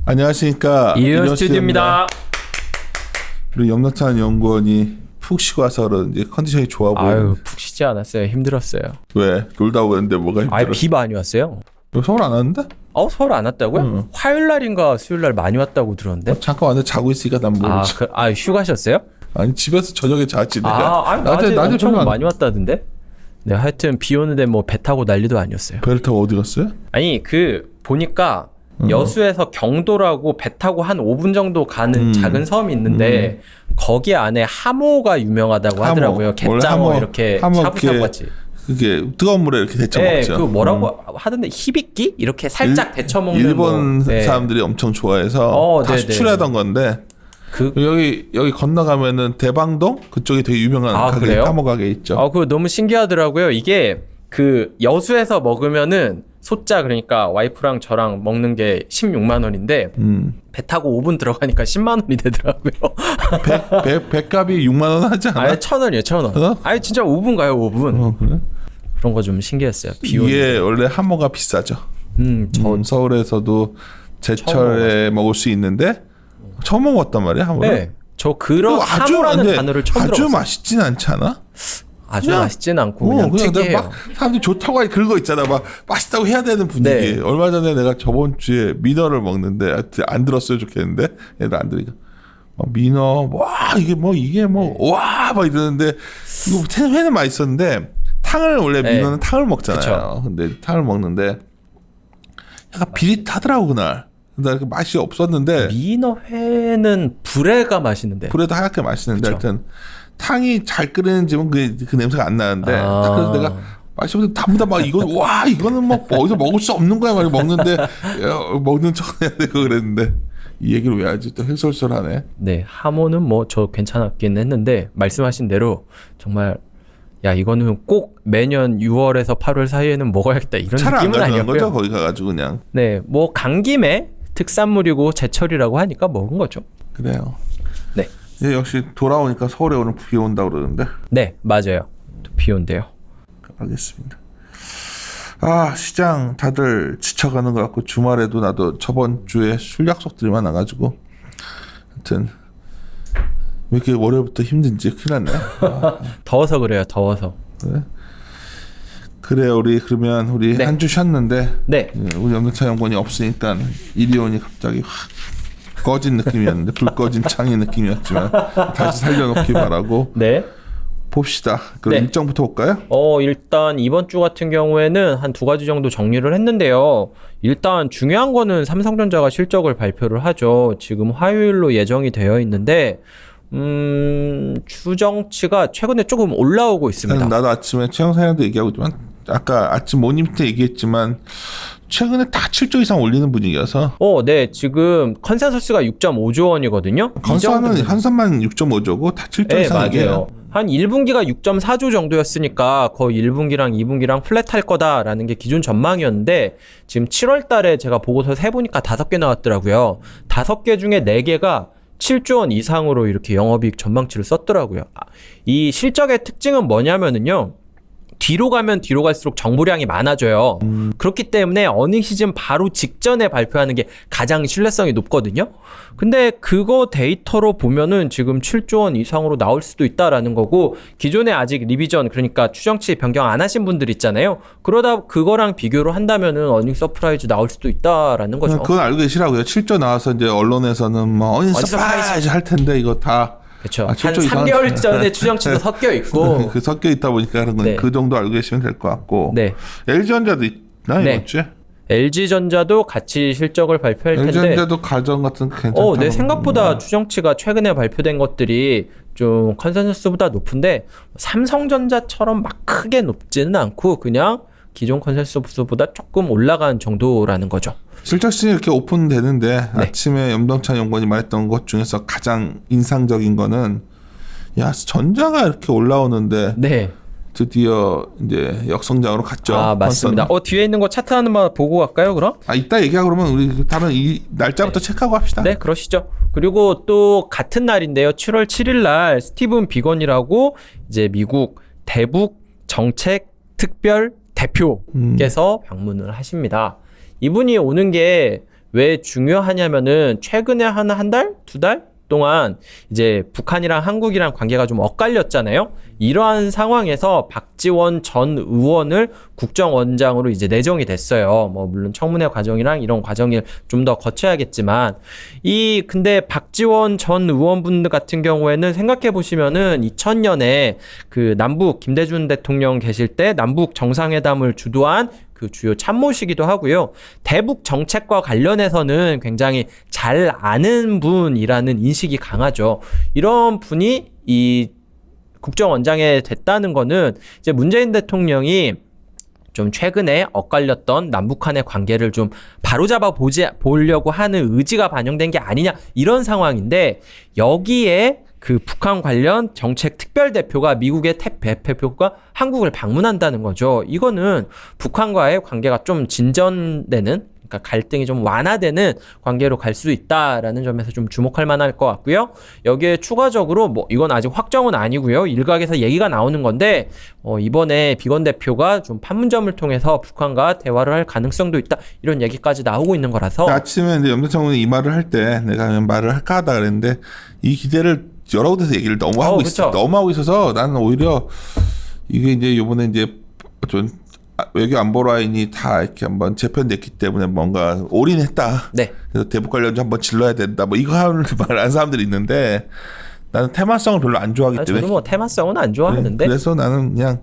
안녕하십니까. 이윤 스튜디오입니다. 그리고 염락찬 연구원이 푹 쉬고 와서 그런지 컨디션이 좋아 보여요. 아유, 푹 쉬지 않았어요. 힘들었어요. 왜? 놀다 오는데 뭐가 힘들어? 아유, 비 많이 왔어요. 서울 안 왔는데? 서울 안 왔다고요? 응. 화요일 날인가 수요일 날 많이 왔다고 들었는데. 잠깐 왔는데 자고 있으니까 난 모르지. 휴가셨어요? 아니 집에서 저녁에 잤지 내가. 낮에 엄청 많이 왔다던데. 네, 하여튼 비 오는데 뭐 배 타고 난리도 아니었어요. 배를 타고 어디 갔어요? 아니 보니까 여수에서 경도라고 배 타고 한 5분 정도 가는 작은 섬이 있는데 거기 안에 하모가 유명하다고 하더라고요. 갯장어 이렇게 샤브샤브 같이. 그게 뜨거운 물에 이렇게 데쳐 먹죠. 그 뭐라고 하던데 히비끼 이렇게 살짝 데쳐 먹는 일본 사람들이 엄청 좋아해서 다 수출하던 건데. 여기 건너가면은 대방동 그쪽이 되게 유명한 가게, 하모 가게 있죠. 그거 너무 신기하더라고요. 이게 그 여수에서 먹으면은 소짜 그러니까 와이프랑 저랑 먹는 게 16만 원인데 배 타고 5분 들어가니까 10만 원이 되더라고요. 배값이 6만 원 하지 않아? 아니 1,000원이에요, 1,000원. 아니 진짜 5분 가요, 5분. 그래? 그런 거 좀 신기했어요. 이게 원래 하모가 비싸죠. 서울에서도 제철에 먹을 수 있는데 처음 먹었단 말이야, 하모를. 네. 저 그런 하모라는 단어를 처음 들었어요. 아주 맛있진 않지 않아? 아주 맛있진 않고 그냥 특이해요. 막 사람들이 좋다고 하니 그런 거 있잖아. 막 맛있다고 해야 되는 분위기. 네. 얼마 전에 내가 저번 주에 민어를 먹는데 안 들었어요 좋겠는데 얘들 안 들으니까 민어 와 이게 와 막 이러는데 이거 회는 맛있었는데 탕을 원래 민어는 탕을 먹잖아요. 그쵸. 근데 탕을 먹는데 약간 비릿하더라고 그날. 근데 맛이 없었는데 민어회는 불에가 맛있는데 불에도 하얗게 맛있는데 하여튼 탕이 잘 끓이는 집은 그 냄새가 안 나는데 딱 그래서 내가 맛있으면 다무다 막 이거는 뭐 어디서 먹을 수 없는 거야 막 먹는데 먹는 척 해야 되고 그랬는데 이 얘기를 왜 하지 또 횡설설하네. 네, 하모는 뭐 저 괜찮았긴 했는데 말씀하신 대로 정말 야 이거는 꼭 매년 6월에서 8월 사이에는 먹어야겠다 이런 느낌은 아니었고요. 거죠 거기 가가지고 그냥. 네, 뭐 간 김에 특산물이고 제철이라고 하니까 먹은 거죠. 그래요. 네. 역시 돌아오니까 서울에 오늘 비 온다고 그러는데. 네, 맞아요. 비 온대요. 알겠습니다. 시장 다들 지쳐가는 것 같고 주말에도 나도 저번 주에 술 약속들이 많아가지고 하여튼 왜 이렇게 월요일부터 힘든지 큰일 났네. 더워서 그래요. 더워서. 그래요. 우리 한 주 쉬었는데 우리 염락찬 연구원이 없으니까 이리 오니 갑자기 확 꺼진 느낌이었는데 불 꺼진 창의 느낌이었지만 다시 살려놓기 바라고. 네. 봅시다. 그럼 일정부터 볼까요? 일단 이번 주 같은 경우에는 한 두 가지 정도 정리를 했는데요. 일단 중요한 거는 삼성전자가 실적을 발표를 하죠. 지금 화요일로 예정이 되어 있는데 추정치가 최근에 조금 올라오고 있습니다. 나도 아침에 최영사님도 얘기하고 있지만 아까 아침 모닝 때 얘기했지만 최근에 다 7조 이상 올리는 분위기여서. 네. 지금 컨센서스가 6.5조 원이거든요. 한산만 6.5조고 다 7조 이상이에요. 맞아요. 한 1분기가 6.4조 정도였으니까 거의 1분기랑 2분기랑 플랫할 거다라는 게 기존 전망이었는데 지금 7월 달에 제가 보고서 세보니까 5개 나왔더라고요. 5개 중에 4개가 7조 원 이상으로 이렇게 영업이익 전망치를 썼더라고요. 이 실적의 특징은 뭐냐면은요. 뒤로 가면 뒤로 갈수록 정보량이 많아져요. 그렇기 때문에 어닝 시즌 바로 직전에 발표하는 게 가장 신뢰성이 높거든요. 근데 그거 데이터로 보면은 지금 7조 원 이상으로 나올 수도 있다라는 거고 기존에 아직 리비전 그러니까 추정치 변경 안 하신 분들 있잖아요. 그러다 그거랑 비교를 한다면은 어닝 서프라이즈 나올 수도 있다라는 거죠. 그건 알고 계시라고요. 7조 나와서 이제 언론에서는 뭐 어닝 서프라이즈 할 텐데 이거 다. 그렇죠. 한 3개월 전에 추정치도 섞여 있고 섞여 있다 보니까 그 정도 알고 계시면 될 것 같고. 네. LG전자도 있나 이번 주에? LG전자도 같이 실적을 발표할 텐데. LG전자도 가전 같은 거 괜찮다. 네, 생각보다 추정치가 최근에 발표된 것들이 좀 컨센서스보다 높은데 삼성전자처럼 막 크게 높지는 않고 그냥 기존 컨센서스보다 조금 올라간 정도라는 거죠. 실적 시즌이 이렇게 오픈되는데 아침에 염동찬 연구원이 말했던 것 중에서 가장 인상적인 거는 전자가 이렇게 올라오는데 드디어 이제 역성장으로 갔죠. 맞습니다. 뒤에 있는 거 차트 하나만 보고 갈까요, 그럼? 이따 얘기하고 그러면 우리 다른 이 날짜부터 체크하고 합시다. 네, 그러시죠. 그리고 또 같은 날인데요. 7월 7일 날 스티븐 비건이라고 이제 미국 대북 정책 특별 대표께서 방문을 하십니다. 이분이 오는 게 왜 중요하냐면은 최근에 한 달? 2달? 동안 이제 북한이랑 한국이랑 관계가 좀 엇갈렸잖아요. 이러한 상황에서 박지원 전 의원을 국정원장으로 이제 내정이 됐어요. 뭐 물론 청문회 과정이랑 이런 과정을 좀 더 거쳐야겠지만 근데 박지원 전 의원분들 같은 경우에는 생각해 보시면은 2000년에 그 남북 김대중 대통령 계실 때 남북 정상회담을 주도한 그 주요 참모시기도 하고요. 대북 정책과 관련해서는 굉장히 잘 아는 분이라는 인식이 강하죠. 이런 분이 이 국정원장에 됐다는 거는 이제 문재인 대통령이 좀 최근에 엇갈렸던 남북한의 관계를 좀 바로잡아 보려고 하는 의지가 반영된 게 아니냐 이런 상황인데 여기에 그 북한 관련 정책 특별대표가 미국의 대표가 한국을 방문한다는 거죠. 이거는 북한과의 관계가 좀 진전되는 그러니까 갈등이 좀 완화되는 관계로 갈 수 있다라는 점에서 좀 주목할 만할 것 같고요. 여기에 추가적으로 뭐 이건 아직 확정은 아니고요. 일각에서 얘기가 나오는 건데 이번에 비건 대표가 좀 판문점을 통해서 북한과 대화를 할 가능성도 있다. 이런 얘기까지 나오고 있는 거라서 아침에 이제 염대창 의원이 이 말을 할 때 내가 말을 할까 하다 그랬는데 이 기대를 여러 곳에서 얘기를 너무 하고 있어. 너무 하고 있어서 나는 오히려 이게 이제 이번에 이제 좀 외교 안보 라인이 다 이렇게 한번 재편됐기 때문에 뭔가 올인했다. 네. 그래서 대북 관련 좀 한번 질러야 된다. 뭐 이거 하는 말하는 사람들이 있는데 나는 테마성을 별로 안 좋아하기 때문에. 저는 뭐 테마성은 안 좋아하는데. 그래서 나는 그냥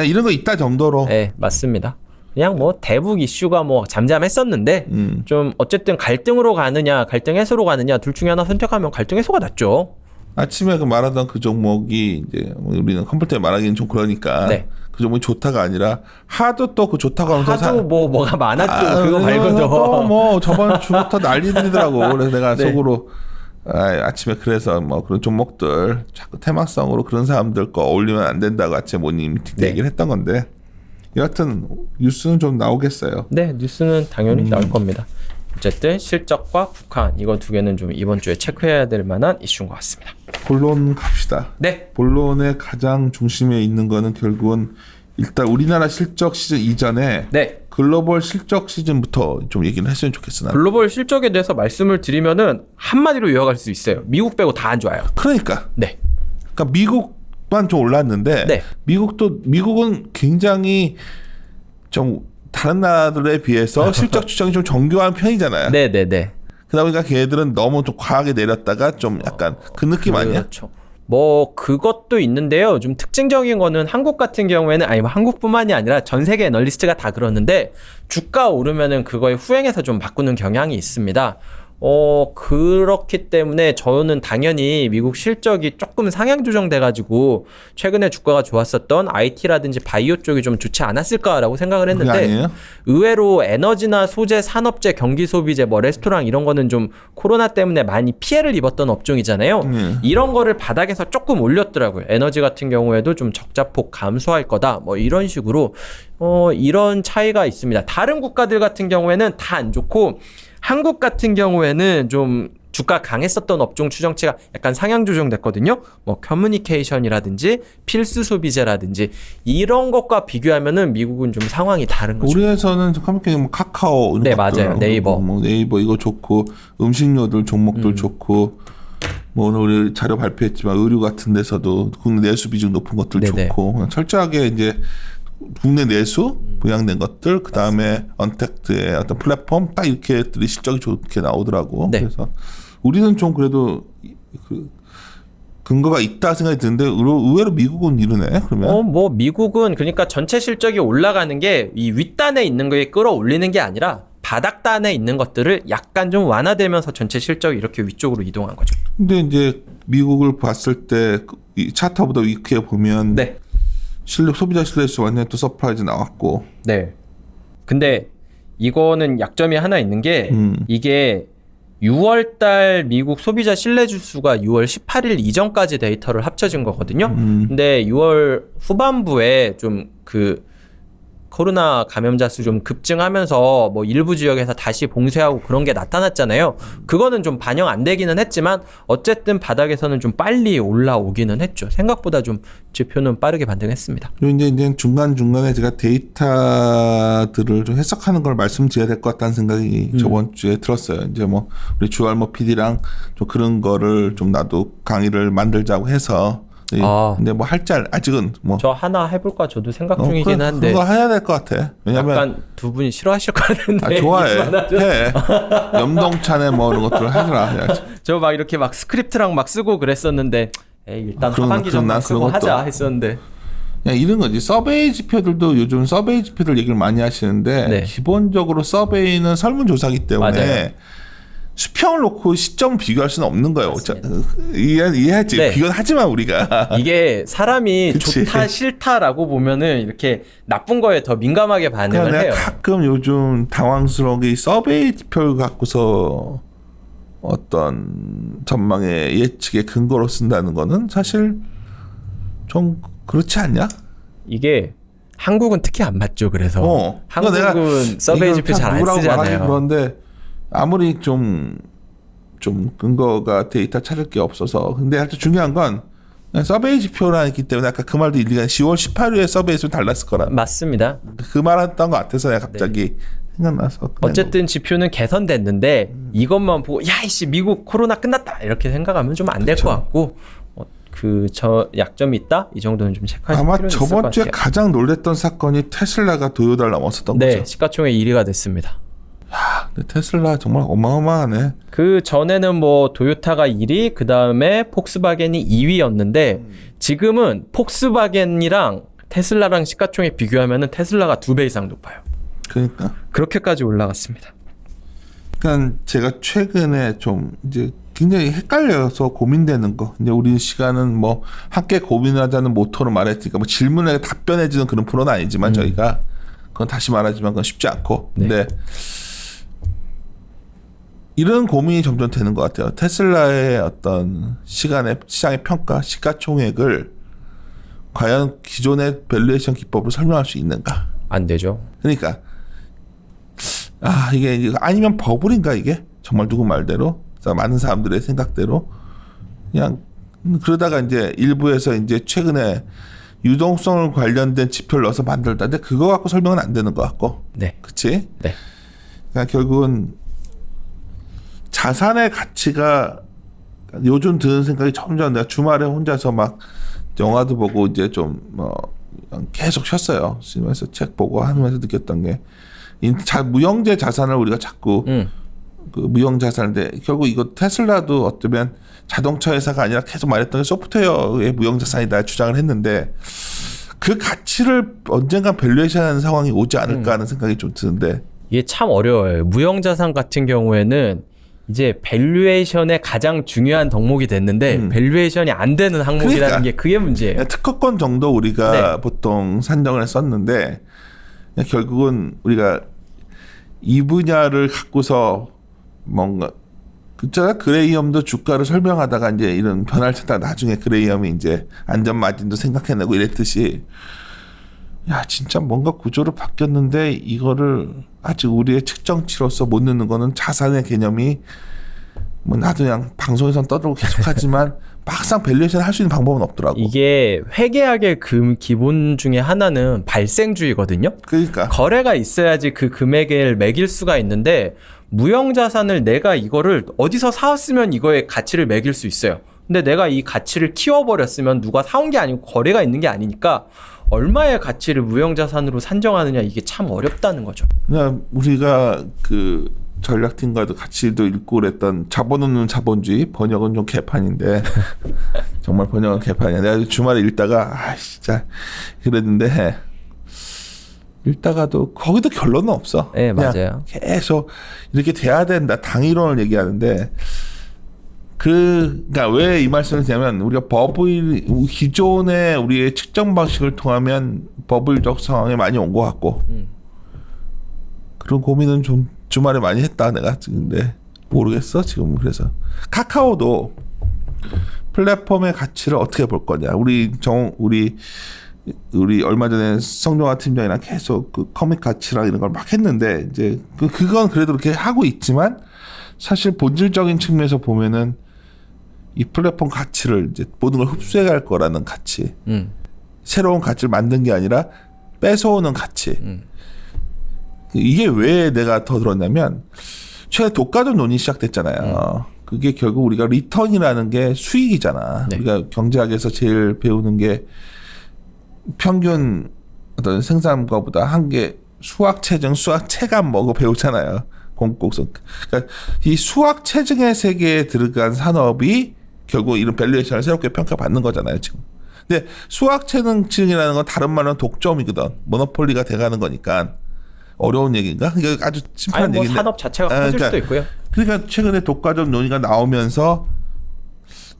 이런 거 있다 정도로. 네, 맞습니다. 그냥 뭐 대북 이슈가 뭐 잠잠했었는데 좀 어쨌든 갈등으로 가느냐, 갈등 해소로 가느냐 둘 중에 하나 선택하면 갈등 해소가 낫죠. 아침에 그 말하던 그 종목이 이제 우리는 컴퓨터에 말하기는 좀 그러니까 네. 그 종목이 좋다가 아니라 하도 또 그 좋다고 하면서 하도 뭐가 많았죠. 그거 말고도 또뭐 저번 주부터 난리들이더라고. 그래서 내가 네. 속으로 아침에 그래서 뭐 그런 종목들 자꾸 테마성으로 그런 사람들 거 어울리면 안 된다고 아침에 모닝 미팅 때 얘기를 했던 건데 여하튼 뉴스는 좀 나오겠어요. 네, 뉴스는 당연히 나올 겁니다. 어쨌든 실적과 북한 이거 두 개는 좀 이번 주에 체크해야 될 만한 이슈인 것 같습니다. 본론 갑시다. 네. 본론의 가장 중심에 있는 거는 결국은 일단 우리나라 실적 시즌 이전에 네. 글로벌 실적 시즌부터 좀 얘기를 했으면 좋겠어. 나는. 글로벌 실적에 대해서 말씀을 드리면은 한마디로 요약할 수 있어요. 미국 빼고 다 안 좋아요. 그러니까. 네. 그러니까 미국만 좀 올랐는데 네. 미국은 굉장히 좀 다른 나라들에 비해서 실적 추정이 좀 정교한 편이잖아요. 네네네. 그러다 보니까 걔네들은 너무 좀 과하게 내렸다가 좀 약간 그 느낌 아니야? 그렇죠. 뭐 그것도 있는데요. 좀 특징적인 거는 한국 같은 경우에는 아니 뭐 한국뿐만이 아니라 전 세계 애널리스트가 다 그러는데 주가 오르면은 그거에 후행해서 좀 바꾸는 경향이 있습니다. 그렇기 때문에 저는 당연히 미국 실적이 조금 상향 조정돼가지고 최근에 주가가 좋았었던 IT라든지 바이오 쪽이 좀 좋지 않았을까라고 생각을 그게 했는데 아니에요? 의외로 에너지나 소재, 산업재, 경기 소비재, 뭐 레스토랑 이런 거는 좀 코로나 때문에 많이 피해를 입었던 업종이잖아요. 이런 거를 바닥에서 조금 올렸더라고요. 에너지 같은 경우에도 좀 적자폭 감소할 거다. 뭐 이런 식으로 이런 차이가 있습니다. 다른 국가들 같은 경우에는 다 안 좋고 한국 같은 경우에는 좀 주가 강했었던 업종 추정치가 약간 상향 조정됐거든요. 뭐 커뮤니케이션이라든지 필수 소비재라든지 이런 것과 비교하면은 미국은 좀 상황이 다른 거죠. 우리에서는 커뮤니케이션 뭐 카카오 이런 네, 것들, 맞아요. 네이버. 뭐 네이버 이거 좋고 음식료들 종목들 좋고 뭐 오늘 우리 자료 발표했지만 의류 같은 데서도 국내 내수 비중 높은 것들 네네. 좋고 그냥 철저하게 이제 국내 내수 부양된 것들 그 다음에 언택트의 어떤 플랫폼 딱 이렇게들이 실적이 좋게 나오더라고. 네. 그래서 우리는 좀 그래도 그 근거가 있다 생각이 드는데 의외로 미국은 이러네. 그러면 뭐 미국은 그러니까 전체 실적이 올라가는 게 이 윗단에 있는 거에 끌어올리는 게 아니라 바닥단에 있는 것들을 약간 좀 완화되면서 전체 실적이 이렇게 위쪽으로 이동한 거죠. 근데 이제 미국을 봤을 때 이 차트보다 위크에 보면 네. 소비자 신뢰수 완전히 또 서프라이즈 나왔고. 네. 근데 이거는 약점이 하나 있는 게 이게 6월 달 미국 소비자 신뢰 지수가 6월 18일 이전까지 데이터를 합쳐진 거거든요. 근데 6월 후반부에 좀 그 코로나 감염자 수 좀 급증하면서 뭐 일부 지역에서 다시 봉쇄하고 그런 게 나타났잖아요. 그거는 좀 반영 안 되기는 했지만 어쨌든 바닥에서는 좀 빨리 올라오기는 했죠. 생각보다 좀 지표는 빠르게 반등했습니다. 그리고 이제 중간중간에 제가 데이터들을 좀 해석하는 걸 말씀드려야 될 것 같다는 생각이 저번 주에 들었어요. 이제 뭐 우리 주알모 PD랑 좀 그런 거를 좀 나도 강의를 만들자고 해서 근데 뭐 할 줄 아직은 뭐 저 하나 해볼까 저도 생각 중이긴 한데 그거 해야 될 것 같아. 왜냐면 약간 두 분이 싫어하실 것 같은데. 좋아해. 해. 염동찬에 뭐 이런 것들을 하더라. 저 막 이렇게 막 스크립트랑 막 쓰고 그랬었는데 에이, 일단 하반기 전만 쓰고 하자 했었는데. 그냥 이런 거지. 서베이 지표들도 요즘 서베이 지표들 얘기를 많이 하시는데 네. 기본적으로 서베이는 설문조사기 때문에 맞아요. 수평을 놓고 시점 비교할 수는 없는 거예요. 이해하지? 네. 비교는 하지만 우리가 이게 사람이 그치. 좋다 싫다라고 보면은 이렇게 나쁜 거에 더 민감하게 반응을 그러니까 해요. 내가 가끔 요즘 당황스러운 게 이 서베이 지표를 갖고서 어떤 전망의 예측의 근거로 쓴다는 거는 사실 좀 그렇지 않냐? 이게 한국은 특히 안 맞죠. 그래서 그러니까 한국은 서베이 지표 잘 안 쓰잖아요. 그런데 아무리 좀 근거가 데이터 찾을 게 없어서 근데 하여튼 중요한 건 서베이 지표라 했기 때문에 아까 그 말도 일리가 10월 18일에 서베이에서 달랐을 거라. 맞습니다. 그 말 했던 것 같아서 내가 갑자기 생각나서. 어쨌든 지표는 개선됐는데 이것만 보고 야 이씨 미국 코로나 끝났다 이렇게 생각하면 좀 안 될 것 같고 저 약점이 있다 이 정도는 좀 체크하실 필요는 있을 것 같아요. 저번 주에 가장 놀랬던 사건이 테슬라가 도요다를 넘었었던 거죠. 네, 시가총액 1위가 됐습니다. 근데 테슬라 정말 어마어마하네. 그 전에는 뭐 도요타가 1위, 그 다음에 폭스바겐이 2위였는데 지금은 폭스바겐이랑 테슬라랑 시가총액 비교하면은 테슬라가 2배 이상 높아요. 그러니까. 그렇게까지 올라갔습니다. 그러니까 제가 최근에 좀 이제 굉장히 헷갈려서 고민되는 거. 이제 우리 시간은 뭐 함께 고민하자는 모토로 말했으니까 뭐 질문에 답변해주는 그런 프로는 아니지만 저희가 그건 다시 말하지만 그건 쉽지 않고. 네. 근데 이런 고민이 점점 되는 것 같아요. 테슬라의 어떤 시장의 평가, 시가총액을 과연 기존의 밸류에이션 기법으로 설명할 수 있는가? 안 되죠. 그러니까 이게 아니면 버블인가 이게? 정말 누구 말대로 많은 사람들의 생각대로 그냥 그러다가 이제 일부에서 이제 최근에 유동성을 관련된 지표를 넣어서 만들다는데 그거 갖고 설명은 안 되는 것 같고. 네. 그치? 네. 그러니까 결국은 자산의 가치가 요즘 드는 생각이 점점 내가 주말에 혼자서 막 영화도 보고 이제 좀 계속 쉬었어요. 쉬면서 책 보고 하면서 느꼈던 게 무형재 자산을 우리가 자꾸 그 무형 자산인데 결국 이거 테슬라도 어쩌면 자동차 회사가 아니라 계속 말했던 게 소프트웨어의 무형 자산이다 주장을 했는데 그 가치를 언젠가 밸류에이션하는 상황이 오지 않을까 하는 생각이 좀 드는데 이게 참 어려워요. 무형자산 같은 경우에는 이제 밸류에이션의 가장 중요한 덕목이 됐는데 밸류에이션이 안 되는 항목이라는 그러니까. 게 그게 문제예요. 특허권 정도 우리가 보통 산정을 했었는데 결국은 우리가 이 분야를 갖고서 뭔가 그렇잖아. 그레이엄도 주가를 설명하다가 이제 이런 변화를 찾다가 나중에 그레이엄이 이제 안전 마진도 생각해내고 이랬듯이 야 진짜 뭔가 구조로 바뀌었는데 이거를 아직 우리의 측정치로서 못 넣는 거는 자산의 개념이 뭐 나도 그냥 방송에선 떠들고 계속하지만 막상 밸류에이션 할 수 있는 방법은 없더라고. 이게 회계학의 기본 중에 하나는 발생주의거든요. 그러니까 거래가 있어야지 그 금액을 매길 수가 있는데 무형자산을 내가 이거를 어디서 사왔으면 이거의 가치를 매길 수 있어요. 근데 내가 이 가치를 키워버렸으면 누가 사온 게 아니고 거래가 있는 게 아니니까 얼마의 가치를 무형자산으로 산정하느냐 이게 참 어렵다는 거죠. 그냥 우리가 그 전략팀과도 같이도 읽고 그랬던 자본 없는 자본주의 번역은 좀 개판인데 정말 번역은 개판이야. 내가 주말에 읽다가 진짜 그랬는데 읽다가도 거기도 결론은 없어. 네, 맞아요. 계속 이렇게 돼야 된다. 당이론을 얘기하는데 그러니까 왜 이 말씀을 드냐면 우리가 버블 기존의 우리의 측정 방식을 통하면 버블적 상황에 많이 온 것 같고 그런 고민은 좀 주말에 많이 했다 내가 근데 모르겠어 지금. 그래서 카카오도 플랫폼의 가치를 어떻게 볼 거냐. 우리 우리 얼마 전에 성종화 팀장이랑 계속 그 커밋 가치랑 이런 걸 막 했는데 이제 그건 그래도 그렇게 하고 있지만 사실 본질적인 측면에서 보면은 이 플랫폼 가치를 이제 모든 걸 흡수해 갈 거라는 가치, 새로운 가치를 만든 게 아니라 뺏어오는 가치. 이게 왜 내가 더 들었냐면 최근에 독과점 논의 시작됐잖아요. 그게 결국 우리가 리턴이라는 게 수익이잖아. 네. 우리가 경제학에서 제일 배우는 게 평균 어떤 생산과보다 한 개 수학 체증, 수학 체감 뭐고 배우잖아요. 공곡성. 그러니까 이 수학 체증의 세계에 들어간 산업이 결국 이런 밸류에이션을 새롭게 평가받는 거잖아요, 지금. 근데 수학 체증이라는 건 다른 말로는 독점이거든. 모노폴리가 돼가는 거니까 어려운 얘기인가? 그러니까 아주 심플한 뭐 얘기인데. 산업 자체가 커질 수도 있고요. 그러니까 최근에 독과점 논의가 나오면서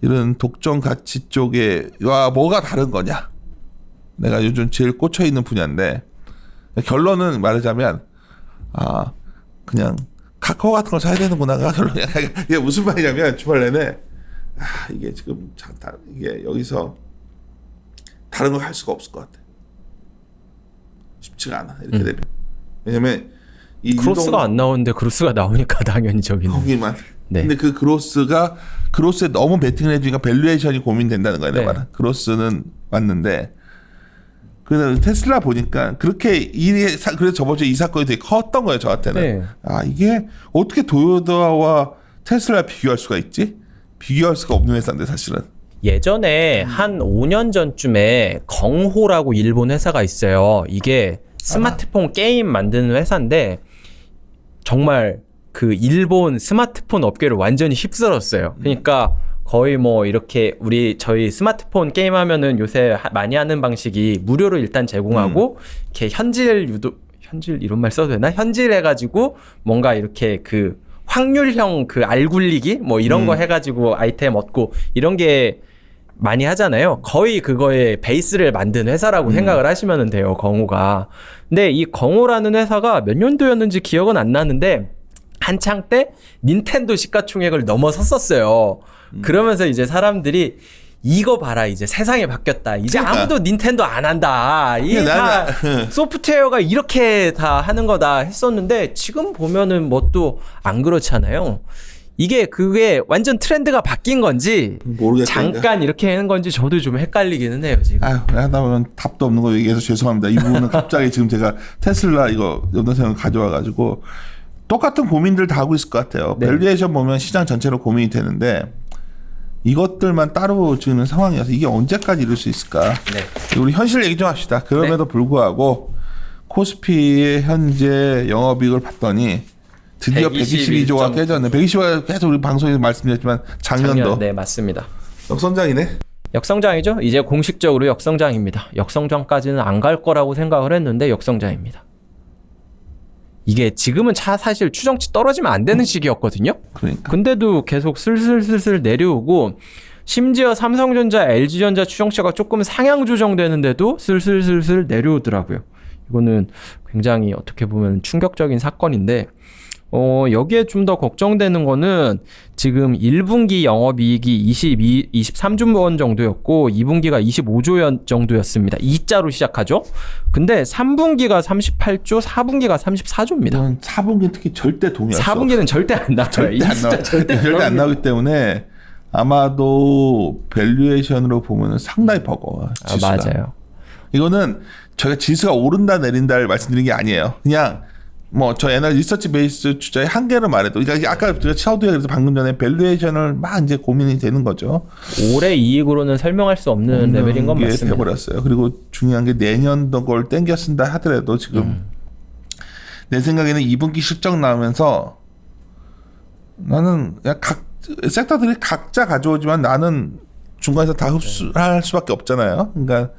이런 독점 가치 쪽에 와 뭐가 다른 거냐? 내가 요즘 제일 꽂혀 있는 분야인데 결론은 말하자면 그냥 카카오 같은 걸 사야 되는구나가 결론이야. 이게 무슨 말이냐면 주말 내내 이게 지금 이게 여기서 다른 걸 할 수가 없을 것 같아. 쉽지가 않아 이렇게 되면. 왜냐면 이 크로스가 안 나오는데 크로스가 나오니까 당연히 저기는. 거기만. 네. 근데 그 그로스에 너무 베팅을 해주니까 밸류에이션이 고민된다는 거야. 네. 내가 말은. 그로스는 맞는데. 그래서 테슬라 보니까 그렇게 그래서 저번 주에 이 사건이 되게 컸던 거예요, 저한테는. 네. 이게 어떻게 도요타와 테슬라 비교할 수가 있지? 비교할 수가 없는 회사인데 사실은. 예전에 한 5년 전쯤에 경호라고 일본 회사가 있어요. 이게 스마트폰 게임 만드는 회사인데 정말 그 일본 스마트폰 업계를 완전히 휩쓸었어요. 그러니까 거의 뭐 이렇게 저희 스마트폰 게임 하면은 요새 많이 하는 방식이 무료로 일단 제공하고 이렇게 현질 이런 말 써도 되나? 현질 해가지고 뭔가 이렇게 그 확률형 그 알 굴리기 뭐 이런 거 해가지고 아이템 얻고 이런 게 많이 하잖아요. 거의 그거에 베이스를 만든 회사라고 생각을 하시면 돼요, 경호가. 근데 이 경호라는 회사가 몇 년도였는지 기억은 안 나는데 한창 때 닌텐도 시가총액을 넘어섰었어요. 그러면서 이제 사람들이 이거 봐라, 이제 세상이 바뀌었다. 이제 그러니까. 아무도 닌텐도 안 한다. 이게 다 소프트웨어가 이렇게 다 하는 거다 했었는데 지금 보면은 뭐 또 안 그렇잖아요. 그게 완전 트렌드가 바뀐 건지 모르겠어요. 잠깐 이렇게 하는 건지 저도 좀 헷갈리기는 해요, 지금. 하다 보면 답도 없는 거 얘기해서 죄송합니다. 이 부분은 갑자기 지금 제가 테슬라 이거 연동생을 가져와가지고 똑같은 고민들 다 하고 있을 것 같아요. 네. 밸류에이션 보면 시장 전체로 고민이 되는데 이것들만 따로 지는 상황이어서 이게 언제까지 이룰 수 있을까? 네. 우리 현실 얘기 좀 합시다. 그럼에도 불구하고 코스피의 현재 영업이익을 봤더니 드디어 122조가 깨졌네. 120조가 계속 우리 방송에서 말씀드렸지만 작년도. 네, 맞습니다. 역성장이네. 역성장이죠. 이제 공식적으로 역성장입니다. 역성장까지는 안 갈 거라고 생각을 했는데 역성장입니다. 이게 지금은 사실 추정치 떨어지면 안 되는 시기였거든요. 그러니까. 근데도 계속 슬슬 내려오고 심지어 삼성전자, LG전자 추정치가 조금 상향 조정되는데도 슬슬 내려오더라고요. 이거는 굉장히 어떻게 보면 충격적인 사건인데 여기에 좀 더 걱정되는 거는 지금 1분기 영업이익이 23조 원 정도였고 2분기가 25조 원 정도였습니다. 2자로 시작하죠. 근데 3분기가 38조, 4분기가 34조입니다. 4분기 특히 절대 동의할 수 없어. 4분기는 절대 안 나와요. 절대 안 나와. 절대 안 나오기 때문에 아마도 밸류에이션으로 보면 상당히 버거워. 지수가. 맞아요. 이거는 저희가 지수가 오른다 내린다를 말씀드린 게 아니에요. 그냥 뭐 저 옛날 리서치 베이스 투자의 한계를 말해도 그러니까 아까 제가 차우드에 그래서 방금 전에 밸류에이션을 막 이제 고민이 되는 거죠. 올해 이익으로는 설명할 수 없는 레벨인 건 맞습니다. 돼버렸어요. 그리고 중요한 게 내년도 걸 땡겨 쓴다 하더라도 지금 내 생각에는 2분기 실적 나오면서 나는 그냥 각 섹터들이 각자 가져오지만 나는 중간에서 다 흡수할 수밖에 없잖아요. 그러니까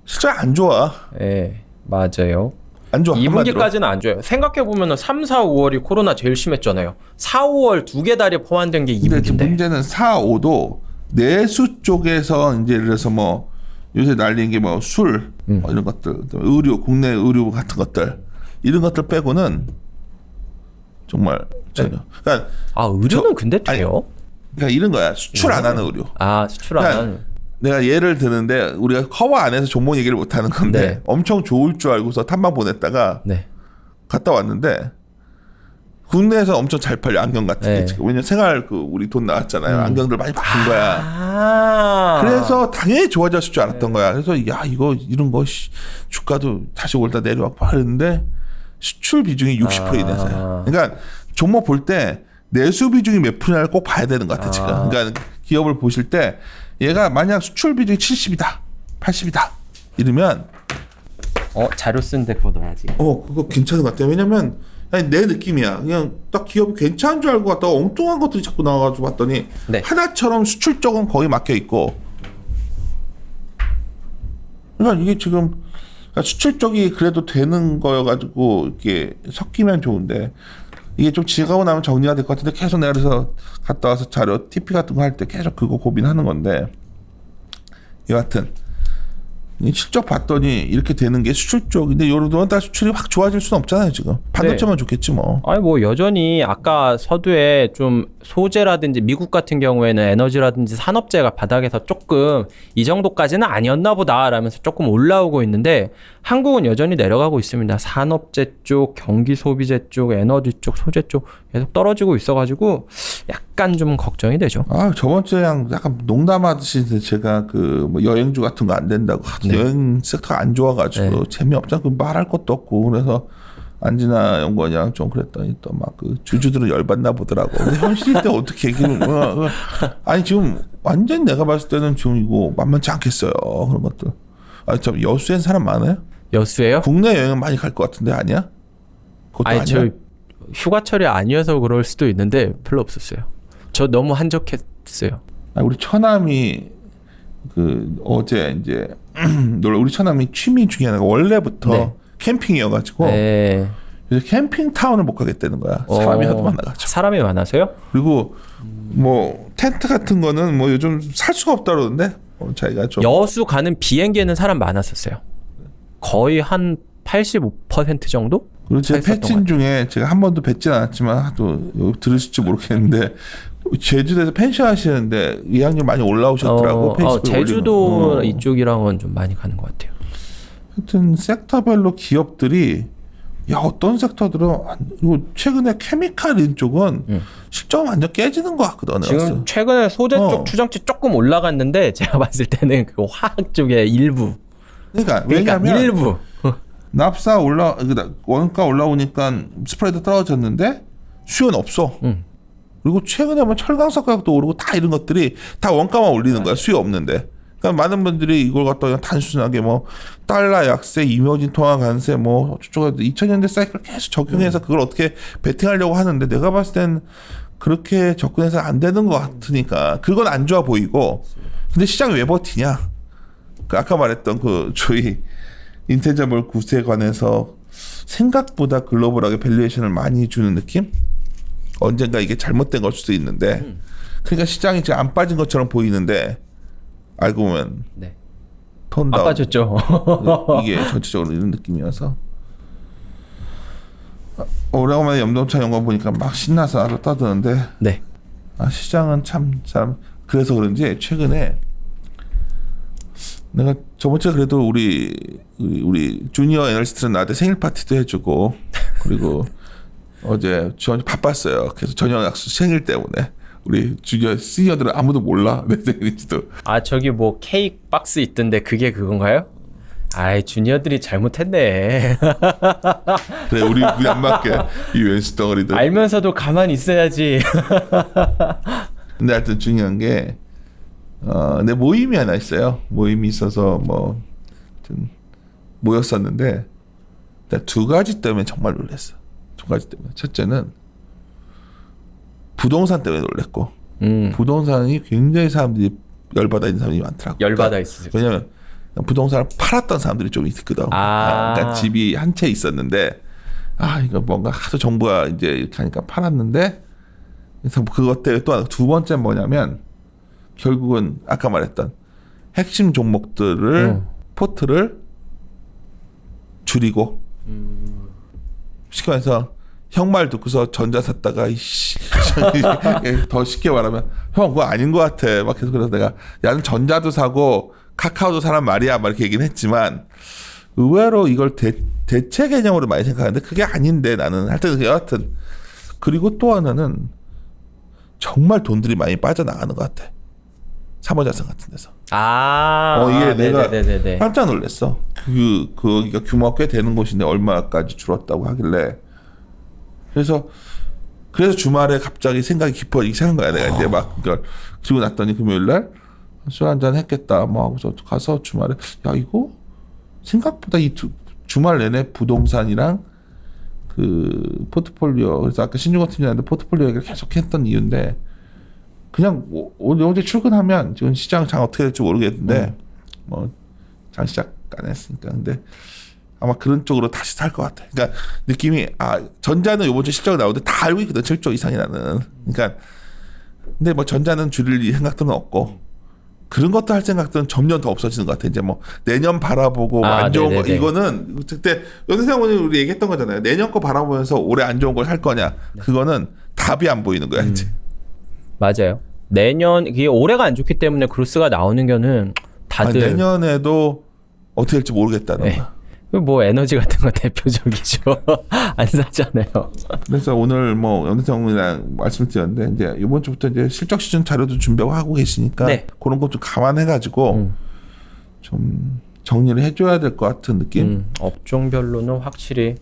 실적 안 좋아. 네, 맞아요. 안 좋아. 2분기까지는 안 좋아요. 생각해보면 3, 4, 5월이 코로나 제일 심했잖아요. 4, 5월 두 개 달이 포함된 게 근데 지금 2분기인데. 문제는 4, 5도 내수 쪽에서 이제 예를 들어서 뭐 요새 날리는 게 뭐 술 이런 것들, 의류, 국내 의류 같은 것들 이런 것들 빼고는 정말 전혀. 그러니까 의류는 근데 돼요? 그러니까 이런 거야. 수출 안 하는 의류. 수출 안 하는. 내가 예를 드는데 우리가 커버 안에서 종목 얘기를 못 하는 건데 네. 엄청 좋을 줄 알고서 탐방 보냈다가 네. 갔다 왔는데 국내에서 엄청 잘 팔려 안경 같은 게 네. 지금 왜냐면 생활 우리 돈 나왔잖아요. 안경들 많이 바꾼 거야. 아. 그래서 당연히 좋아졌을 줄 알았던 거야. 그래서 야 이거 이런 거 주가도 다시 올다 내려와 그랬는데 수출 비중이 60% 이내서요. 그러니까 종목 볼 때 내수 비중이 몇 프로냐를 꼭 봐야 되는 것 같아 지금. 그러니까 기업을 보실 때 얘가 만약 수출 비중이 70이다, 80이다 이러면 자료 쓴데 그거 넣어야지. 그거 괜찮은 것 같아요. 왜냐면 아니, 내 느낌이야. 그냥 딱 기업이 괜찮은 줄 알고 갔다가 엉뚱한 것들이 자꾸 나와가지고 봤더니 네. 하나처럼 수출 쪽은 거의 막혀 있고. 그러니까 이게 지금 수출 쪽이 그래도 되는 거여가지고 이렇게 섞이면 좋은데 이게 좀 지나가고 나면 정리가 될 것 같은데 계속 내가 그래서 갔다 와서 자료 TP 같은 거 할 때 계속 그거 고민하는 건데 여하튼 이 실적 봤더니 이렇게 되는 게 수출 쪽인데 요런 따라 수출이 확 좋아질 수는 없잖아요 지금. 반도체만 좋겠지 뭐. 아니 뭐 여전히 아까 서두에 좀 소재라든지 미국 같은 경우에는 에너지라든지 산업재가 바닥에서 조금 이 정도까지는 아니었나 보다라면서 조금 올라오고 있는데 한국은 여전히 내려가고 있습니다. 산업재 쪽, 경기 소비재 쪽, 에너지 쪽, 소재 쪽 계속 떨어지고 있어가지고 약간 좀 걱정이 되죠. 저번 주에 약간 농담하듯이 제가 뭐 여행주 같은 거 안 된다고 여행 섹터가 안 좋아가지고 재미없잖아. 말할 것도 없고 그래서 안진아 연구원이랑 좀 그랬더니 또 막 주주들은 열받나 보더라고. 근데 현실일 때 어떻게 아니 지금 완전 내가 봤을 때는 지금 이거 만만치 않겠어요 그런 것들. 참 여수엔 사람 많아요? 여수예요? 국내 여행은 많이 갈 것 같은데 아니야? 그것도 아니 아니야? 저 휴가철이 아니어서 그럴 수도 있는데 별로 없었어요. 저 너무 한적했어요. 우리 처남이 어제 이제 우리 처남이 취미 중에 하나가 원래부터 캠핑이어가지고 그래서 캠핑 타운을 못 가겠다는 거야. 사람이 하도 많아가지고. 사람이 많아서요? 그리고 뭐 텐트 같은 거는 뭐 요즘 살 수가 없다 그러는데 자기가 좀 여수 가는 비행기에는 사람 많았었어요. 거의 한 85% 정도? 그리고 제 패친 중에 제가 한 번도 뵙진 않았지만 하도 들으실지 모르겠는데 제주도에서 펜션 하시는데 이학년 많이 올라오셨더라고. 제주도 이쪽이랑은 좀 많이 가는 것 같아요. 하여튼 섹터별로 기업들이 어떤 섹터들은 그리고 최근에 케미칼 쪽은 실적 완전 깨지는 것 같거든. 지금 최근에 소재 쪽 추정치 조금 올라갔는데 제가 봤을 때는 그 화학 쪽의 일부. 그러니까 왜냐면 일부. 납사 원가 올라오니까 스프레드 떨어졌는데 수요는 없어. 그리고 최근에 뭐 철강석 가격도 오르고 다 이런 것들이 다 원가만 올리는 거야. 수요 없는데. 그러니까 많은 분들이 이걸 갖다 그냥 단순하게 뭐 달러 약세, 이머징 통화 관세 뭐 저쪽 2000년대 사이클 계속 적용해서 그걸 어떻게 베팅하려고 하는데 내가 봤을 땐 그렇게 접근해서 안 되는 것 같으니까 그건 안 좋아 보이고 근데 시장이 왜 버티냐? 아까 말했던 저희 인텐저블 구세에 관해서 생각보다 글로벌하게 밸류에이션을 많이 주는 느낌? 언젠가 이게 잘못된 걸 수도 있는데 그러니까 시장이 지금 안 빠진 것처럼 보이는데 알고 보면 톤다운 안 빠졌죠. 이게 전체적으로 이런 느낌이어서 오래간만에 염동차 연구원 보니까 막 신나서 아주 떠드는데 시장은 참 그래서 그런지 최근에 내가 저번 주에 그래도 우리 주니어 애널리스트는 나한테 생일 파티도 해주고 그리고 어제 바빴어요. 그래서 저녁 약속 생일 때문에 우리 주니어 시니어들은 아무도 몰라 내 생일인지도. 저기 뭐 케이크 박스 있던데 그게 그건가요? 주니어들이 잘못했네. 그래 우리 안 맞게 이 왼수 덩어리들. 알면서도 가만히 있어야지. 근데 하여튼 중요한 게 내 모임이 하나 있어요. 모임이 있어서 뭐 모였었는데 내가 두 가지 때문에 정말 놀랐어. 두 가지 때문에. 첫째는 부동산 때문에 놀랬고 부동산이 굉장히 사람들이 열받아 있는 사람이 많더라고. 열받아 있으세요. 왜냐면 부동산을 팔았던 사람들이 좀 있거든. 그러니까 집이 한 채 있었는데 이거 뭔가 하도 정부가 이제 이렇게 하니까 팔았는데 그래서 그것 때문에 또 두 번째 뭐냐면 결국은 아까 말했던 핵심 종목들을 포트를 줄이고 쉽게 말해서 형 말 듣고서 전자 샀다가 더 쉽게 말하면 형 그거 아닌 것 같아. 막 계속 그래서 내가 야는 전자도 사고 카카오도 사란 말이야. 막 이렇게 얘기는 했지만 의외로 이걸 대체 개념으로 많이 생각하는데 그게 아닌데 나는 할 때는 여하튼 그리고 또 하나는 정말 돈들이 많이 빠져나가는 것 같아. 사모자산 같은 데서. 이게 내가 네네네네. 깜짝 놀랐어. 거기가 규모가 꽤 되는 곳인데 얼마까지 줄었다고 하길래. 그래서 주말에 갑자기 생각이 깊어지기 시작한 거야. 내가 이제 막 이걸 그리고 났더니 금요일날 술 한잔 했겠다. 뭐 하고서 가서 주말에 야 이거 생각보다 주말 내내 부동산이랑 그 포트폴리오 그래서 아까 신중호 팀장한테 포트폴리오 얘기를 계속 했던 이유인데 그냥 어제 출근하면 지금 시장 장 어떻게 될지 모르겠는데 뭐 장 시작 안 했으니까 근데 아마 그런 쪽으로 다시 살 것 같아. 그러니까 느낌이 전자는 이번 주 실적이 나오는데 다 알고 있거든. 7조 이상이 나는. 그러니까 근데 뭐 전자는 줄일 생각들은 없고 그런 것도 할 생각들은 점점 더 없어지는 것 같아. 이제 뭐 내년 바라보고 안 좋은 거 이거는 그때 연세상 의원님 우리 얘기했던 거잖아요. 내년 거 바라보면서 올해 안 좋은 걸 살 거냐. 그거는 답이 안 보이는 거야 이제. 맞아요. 내년 이게 올해가 안 좋기 때문에 그루스가 나오는 거는 다들 내년에도 어떻게 될지 모르겠다는 거야. 뭐 에너지 같은 거 대표적이죠. 안 사잖아요. 그래서 오늘 뭐 연세상 의원이랑 말씀드렸는데 이제 이번 주부터 이제 실적 시즌 자료도 준비하고 하고 계시니까 그런 것 좀 감안해가지고 좀 정리를 해줘야 될 것 같은 느낌. 업종별로는 확실히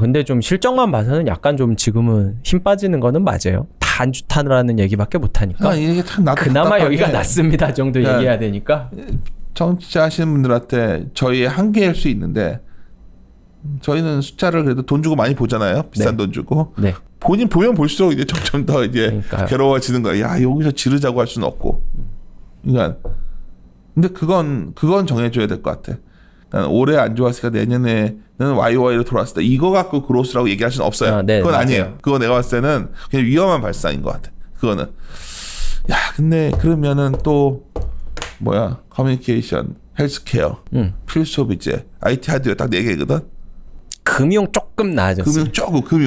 근데 좀 실적만 봐서는 약간 좀 지금은 힘 빠지는 거는 맞아요. 다 안 좋다라는 얘기밖에 못 하니까. 이게 참 나도 그나마 여기가 낫습니다 정도 얘기해야 되니까. 정치 하시는 분들한테 저희의 한계일 수 있는데 저희는 숫자를 그래도 돈 주고 많이 보잖아요. 비싼 돈 주고. 본인 보면 볼수록 이제 점점 더 이제 그러니까요. 괴로워지는 거야. 야 여기서 지르자고 할 수는 없고. 그러니까 근데 그건 정해줘야 될 것 같아. 그러니까 올해 안 좋았으니까 내년에는 YY로 돌아왔을 때 이거 갖고 그로스라고 얘기할 수는 없어요. 그건 아니에요. 그거 내가 봤을 때는 그냥 위험한 발상인 것 같아. 그거는. 야 근데 그러면은 또 뭐야 커뮤니케이션, 헬스케어, 필수비제, IT 하드웨어 딱 4개거든. 금융 조금 나아졌어요.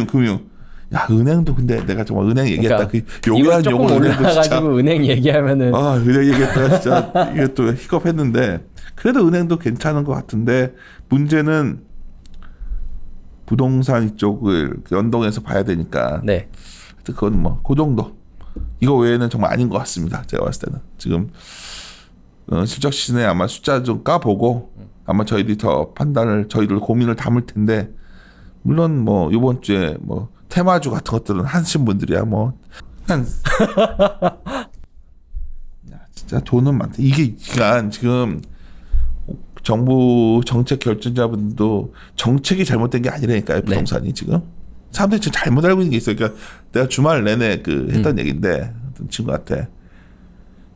금융. 야 은행도 근데 내가 정말 은행 얘기했다. 그러니까 욕을 조금 올라가가지고 은행 얘기하면은 은행 얘기했다가 진짜 이게 또 힙업했는데 그래도 은행도 괜찮은 것 같은데 문제는 부동산 이쪽을 연동해서 봐야 되니까. 그건 뭐 그 정도. 이거 외에는 정말 아닌 것 같습니다. 제가 봤을 때는 지금. 실적 시즌에 아마 숫자 좀 까보고 아마 저희들이 더 저희들 고민을 담을 텐데 물론 뭐 이번 주에 뭐 테마주 같은 것들은 하신 분들이야 뭐 진짜 돈은 많다. 이게 지금 정부 정책 결정자분도 정책이 잘못된 게 아니라니까요. 부동산이 지금 사람들이 지금 잘못 알고 있는 게 있어요. 그러니까 내가 주말 내내 했던 얘기인데 어떤 친구한테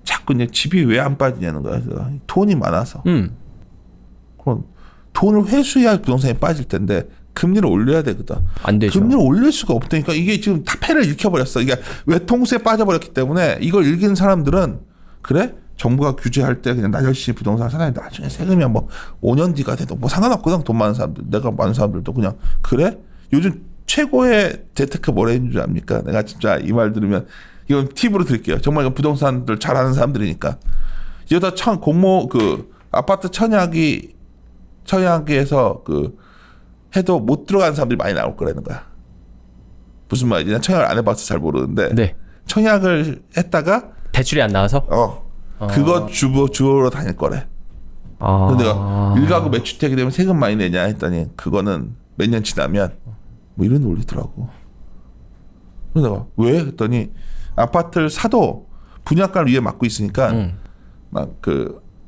자꾸 이제 집이 왜 안 빠지냐는 거야. 돈이 많아서. 그럼 돈을 회수해야 부동산이 빠질 텐데 금리를 올려야 되거든. 안 되죠. 금리를 올릴 수가 없다니까. 이게 지금 다 패를 일으켜버렸어. 이게 외통수에 빠져버렸기 때문에 이걸 읽은 사람들은 그래? 정부가 규제할 때 그냥 나 열심히 부동산 사는데 나중에 세금이 뭐 5년 뒤가 돼도 뭐 상관없거든. 돈 많은 사람들. 내가 많은 사람들도 그냥 그래? 요즘 최고의 재테크 뭐라 했는 줄 압니까? 내가 진짜 이 말 들으면 이건 팁으로 드릴게요. 정말 이건 부동산들 잘하는 사람들이니까. 이러다 아파트 청약에서 해도 못 들어가는 사람들이 많이 나올 거라는 거야. 무슨 말이지? 난 청약을 안 해봐서 잘 모르는데. 청약을 했다가 대출이 안 나와서? 그거 주로 다닐 거래. 근데 내가 일가구 매주택이 되면 세금 많이 내냐 했더니 그거는 몇 년 지나면 뭐 이런 논리더라고. 그래서 내가 왜? 했더니 아파트를 사도 분양가를 위에 맡고 있으니까 막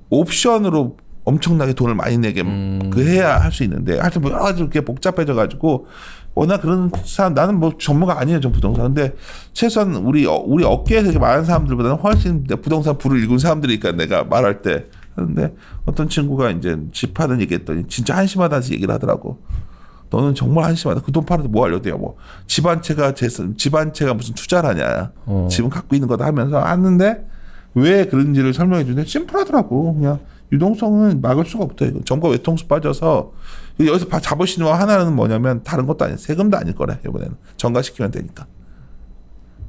옵션으로 엄청나게 돈을 많이 내게 해야 할 수 있는데 하여튼 뭐 여러 가지 이렇게 복잡해져 가지고 워낙 그런 사람 나는 뭐 전문가 아니에요. 전 부동산. 근데 최소한 우리 업계에서 이렇게 많은 사람들보다는 훨씬 부동산 부를 읽은 사람들이니까 내가 말할 때 하는데 어떤 친구가 이제 집 하는 얘기했더니 진짜 한심하다는 얘기를 하더라고. 너는 정말 한심하다. 그 돈 팔아도 뭐 하려고 돼요. 뭐 집 한 채가 무슨 투자라냐. 집은 갖고 있는 거다 하면서 하는데 왜 그런지를 설명해 주는데 심플하더라고. 그냥 유동성은 막을 수가 없다. 이거 정부가 외통수 빠져서 여기서 잡으시는 거 하나는 뭐냐면 다른 것도 아니에요. 세금도 아닐 거래. 이번에는 정가시키면 되니까.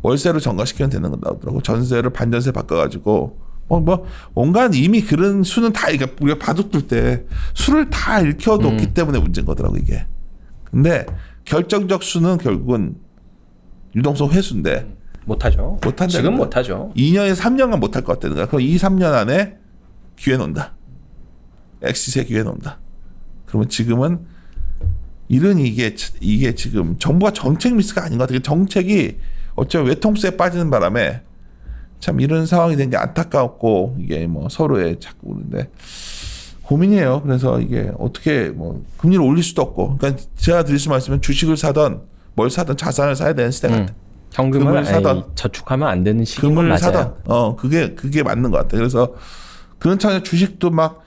월세로 전가시키면 되는 거 나오더라고. 전세를 반전세 바꿔가지고 뭐 온갖 이미 그런 수는 다 우리가 바둑둘 때 수를 다 읽혀놓기 때문에 문제인 거더라고 이게. 근데 결정적 수는 결국은 유동성 회수인데 못하죠. 못한다. 지금 못하죠. 2년에서 3년간 못할 것 같다는 거야. 그럼 2, 3년 안에 기회는 온다. 엑시스의 기회는 온다. 그러면 지금은 이런 이게 지금 정부가 정책 미스가 아닌 것 같아요. 정책이 어쩌면 외통수에 빠지는 바람에 참 이런 상황이 된 게 안타깝고 이게 뭐 서로의 자꾸 그런데 고민이에요. 그래서 이게 어떻게 뭐 금리를 올릴 수도 없고, 그러니까 제가 드릴 수 말씀은 주식을 사던 뭘 사던 자산을 사야 되는 시대 같아. 현금을 사던 저축하면 안 되는 시기인 건 금을 맞아요. 사던 그게 맞는 것 같아. 그래서 그런 차원에서 주식도 막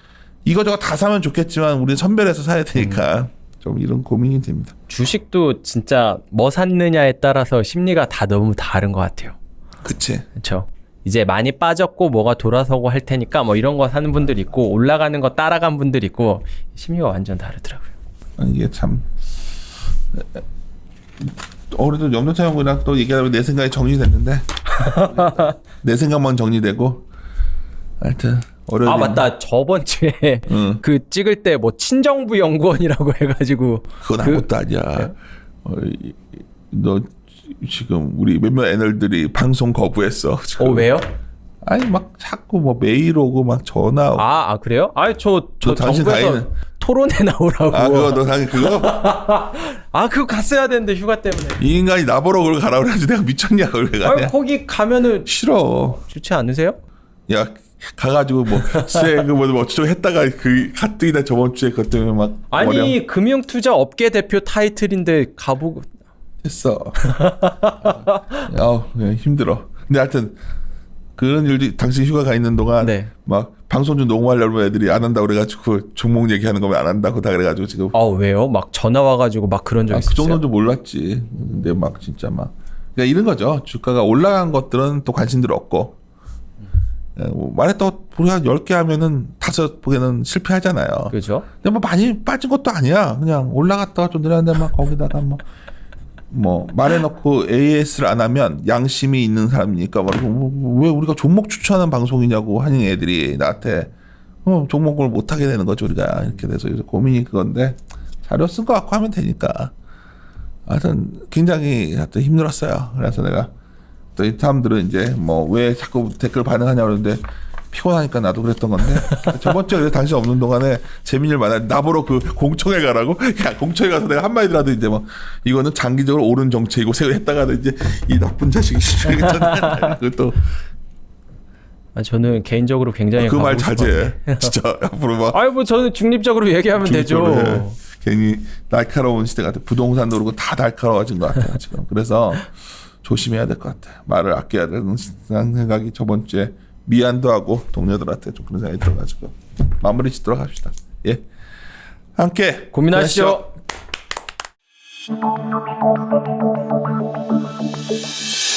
이거저거 다 사면 좋겠지만 우리는 선별해서 사야 되니까 좀 이런 고민이 됩니다. 주식도 진짜 뭐 샀느냐에 따라서 심리가 다 너무 다른 것 같아요. 그치. 그렇죠. 이제 많이 빠졌고 뭐가 돌아서고 할 테니까 뭐 이런 거 사는 분들 있고 올라가는 거 따라간 분들 있고 심리가 완전 다르더라고요. 이게 참 그래도 염도차 형이랑 또 얘기하다 보니 내 생각이 정리됐는데 내 생각만 정리되고 하여튼 아 맞다, 저번 주에 그 찍을 때 뭐 친정부 연구원이라고 해가지고 그건 아무것도 아니야. 너 지금 우리 몇몇 애널들이 방송 거부했어. 지금. 왜요? 아니 막 자꾸 뭐 메일 오고 막 전화 오고. 아 그래요? 아니 저 당신 정부에서 다니는- 토론회 나오라고. 그거 너 당연히 그거 그거 갔어야 되는데 휴가 때문에. 이 인간이 나보러 그걸 가라 그래가지고 내가 미쳤냐 그걸 왜 가냐. 거기 가면은 싫어. 좋지 않으세요? 야 가가지고 뭐 쎄그 뭐 어쩌고 했다가 그 가뜩이나 저번 주에 그것 때문에 막 아니 금융투자 업계 대표 타이틀인데 가보고 했어. 힘들어. 근데 하여튼 그런 일도 당신 휴가 가 있는 동안 네. 막 방송 좀 녹음하려면 애들이 안 한다고 그래가지고 종목 얘기하는 거면 안 한다고 다 그래가지고 지금 왜요? 막 전화 와가지고 막 그런 적 그 있었어요? 정도는 좀 몰랐지. 근데 막 진짜 막 그러니까 이런 거죠. 주가가 올라간 것들은 또 관심들 없고 말했다고 우리가 10개 하면은 5개는 실패하잖아요. 그죠? 근데 뭐 많이 빠진 것도 아니야. 그냥 올라갔다가 좀 내려왔는데 막 거기다가 뭐 말해놓고 AS를 안 하면 양심이 있는 사람이니까 왜 우리가 종목 추천하는 방송이냐고 하는 애들이 나한테 종목을 못 하게 되는 거죠. 우리가 이렇게 돼서 고민이 그건데 자료 쓴 거 갖고 하면 되니까. 하여튼 굉장히 하여튼 힘들었어요. 그래서 내가 또 이 사람들은 이제 뭐 왜 자꾸 댓글 반응하냐 그러는데 피곤하니까 나도 그랬던 건데 저번 주에 그래서 당신 없는 동안에 재민이를 만나 나보러 그 공청회 가라고. 야 공청회 가서 내가 한마디라도 이제 뭐 이거는 장기적으로 옳은 정책이고 세고 했다가도 이제 이 나쁜 자식이 그것도 저는 개인적으로 굉장히 그 말 가보고 자제해. 싶었는데. 진짜 앞으로 막 뭐 저는 중립적으로 얘기하면 중립적으로 해. 되죠. 괜히 날카로운 시대 같아. 부동산도 그렇고 다 날카로워진 것 같아요 지금. 그래서 조심해야 될 것 같아. 말을 아껴야 되는 생각이 저번 주에 미안도 하고 동료들한테 좀 그런 생각이 들어가지고 마무리 짓도록 합시다. 예, 함께 고민하시죠. 고민하시죠.